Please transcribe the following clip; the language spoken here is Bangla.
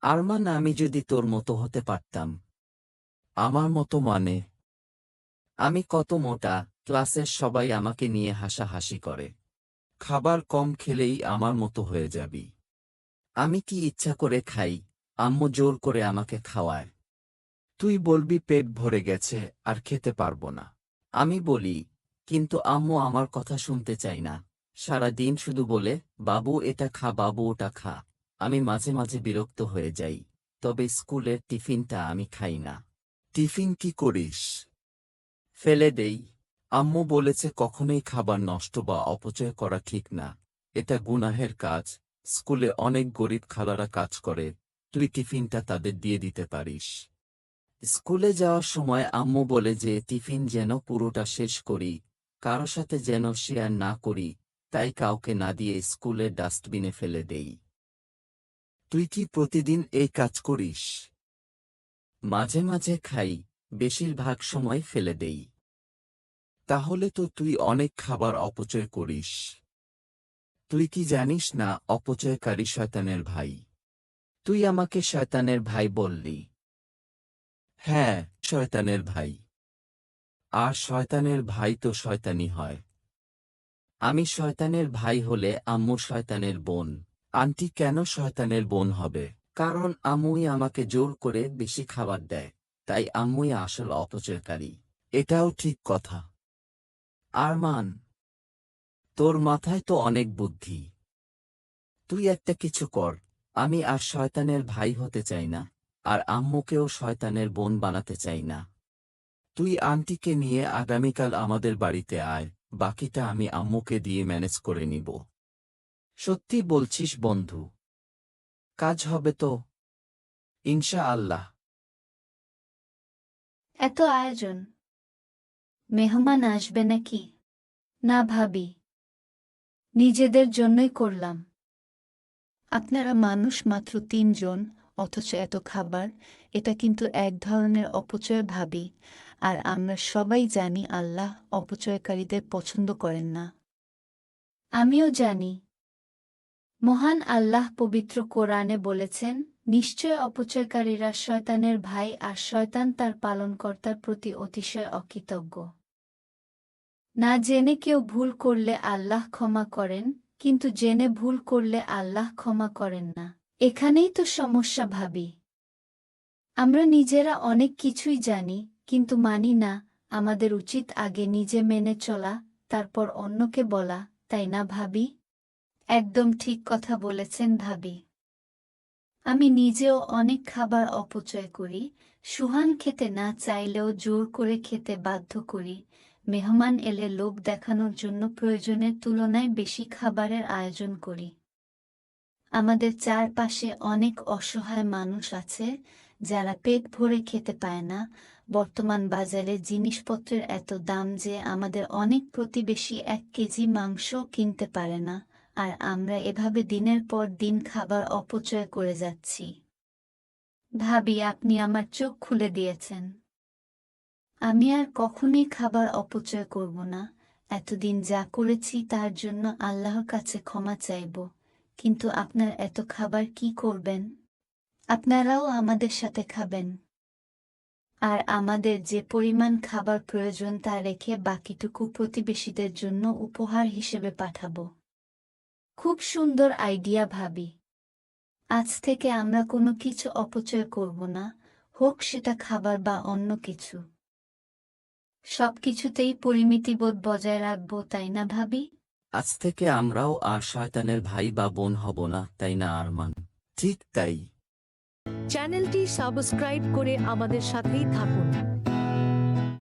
আরমান, আমি যদি তোর মতো হতে পারতাম। আমার মতো মানে? আমি কত মোটা, ক্লাসের সবাই আমাকে নিয়ে হাসাহাসি করে। খাবার কম খেলেই আমার মতো হয়ে যাবি। আমি কি ইচ্ছা করে খাই, আম্মু জোর করে আমাকে খাওয়ায়। তুই বলবি পেট ভরে গেছে আর খেতে পারবো না। আমি বলি, কিন্তু আম্মু আমার কথা শুনতে চাই না। সারা দিন শুধু বলে, বাবু এটা খা, বাবু ওটা খা। আমি মাঝে মাঝে বিরক্ত হয়ে যাই। তবে স্কুলের টিফিনটা আমি খাই না। টিফিন কি করিস? ফেলে দেই। আম্মু বলেছে কখনোই খাবার নষ্ট বা অপচয় করা ঠিক না। এটা গুনাহের কাজ। স্কুলে অনেক গরিব খালারা কাজ করে, তুই টিফিনটা তাদের দিয়ে দিতে পারিস। স্কুলে যাওয়ার সময় আম্মু বলে যে টিফিন যেন পুরোটা শেষ করি, কারো সাথে যেন শেয়ার না করি, তাই কাউকে না দিয়ে স্কুলের ডাস্টবিনে ফেলে দেই। তুই কি প্রতিদিন এই কাজ করিস? মাঝে মাঝে খাই, বেশিরভাগ সময় ফেলে দেই। তাহলে তো তুই অনেক খাবার অপচয় করিস। তুই কি জানিস না অপচয়কারী শয়তানের ভাই? তুই আমাকে শয়তানের ভাই বললি? হ্যাঁ, শয়তানের ভাই। আর শয়তানের ভাই তো শয়তানি হয়। আমি শয়তানের ভাই হলে আম্মু শয়তানের বোন। আন্টি কেন শয়তানের বোন হবে? কারণ আম্মুই আমাকে জোর করে বেশি খাবার দেয়, তাই আম্মুই আসল অপচয়কারী। এটাও ঠিক কথা। আরমান, তোর মাথায় তো অনেক বুদ্ধি। তুই একটা কিছু কর। আমি আর শয়তানের ভাই হতে চাই না, আর আম্মুকেও শয়তানের বোন বানাতে চাই না। তুই আন্টিকে নিয়ে আগামীকাল আমাদের বাড়িতে আয়, বাকিটা আমি আম্মুকে দিয়ে ম্যানেজ করে নিব। সত্যি বলছিস বন্ধু? কাজ হবে তো? ইনশাআল্লাহ। এত আয়োজন, মেহমান আসবে নাকি? না ভাবি, নিজেদের জন্যই করলাম। আপনারা মানুষ মাত্র 3 জন, অথচ এত খাবার। এটা কিন্তু এক ধরনের অপচয় ভাবি। আর আমরা সবাই জানি আল্লাহ অপচয়কারীদের পছন্দ করেন না। আমিও জানি। মহান আল্লাহ পবিত্র কোরআনে বলেছেন, নিশ্চয় অপচয়কারীরা শয়তানের ভাই আর শয়তান তার পালনকর্তার প্রতি অতিশয় অকৃতজ্ঞ। না জেনে কেউ ভুল করলে আল্লাহ ক্ষমা করেন, কিন্তু জেনে ভুল করলে আল্লাহ ক্ষমা করেন না। এখানেই তো সমস্যা ভাবি। আমরা নিজেরা অনেক কিছুই জানি, কিন্তু মানি না। আমাদের উচিত আগে নিজে মেনে চলা, তারপর অন্যকে বলা, তাই না ভাবি? একদম ঠিক কথা বলেছেন ভাবি। আমি নিজেও অনেক খাবার অপচয় করি। সুহান খেতে না চাইলেও জোর করে খেতে বাধ্য করি। মেহমান এলে লোভ দেখানোর জন্য প্রয়োজনের তুলনায় বেশি খাবারের আয়োজন করি। আমাদের চারপাশে অনেক অসহায় মানুষ আছে, যারা পেট ভরে খেতে পায় না। বর্তমান বাজারে জিনিসপত্রের এত দাম যে আমাদের অনেক প্রতিবেশী 1 কেজি মাংসও কিনতে পারে না, আর আমরা এভাবে দিনের পর দিন খাবার অপচয় করে যাচ্ছি। ভাবি, আপনি আমার চোখ খুলে দিয়েছেন। আমি আর কখনোই খাবার অপচয় করব না। এতদিন যা করেছি তার জন্য আল্লাহর কাছে ক্ষমা চাইব। কিন্তু আপনার এত খাবার কি করবেন? আপনারাও আমাদের সাথে খাবেন। আর আমাদের যে পরিমাণ খাবার প্রয়োজন তা রেখে বাকিটুকু প্রতিবেশীদের জন্য উপহার হিসেবে পাঠাবো। খুব সুন্দর আইডিয়া ভাবি। আজ থেকে আমরা কোনো কিছু অপচয় করব না, হোক সেটা খাবার বা অন্য কিছু। সবকিছুতেই পরিমিতিবোধ বজায় রাখবো, তাই না ভাবি? আজ থেকে আমরাও আর শয়তানের ভাই বা বোন হব না, তাই না আরমান? ঠিক তাই। চ্যানেলটি সাবস্ক্রাইব করে আমাদের সাথেই থাকুন।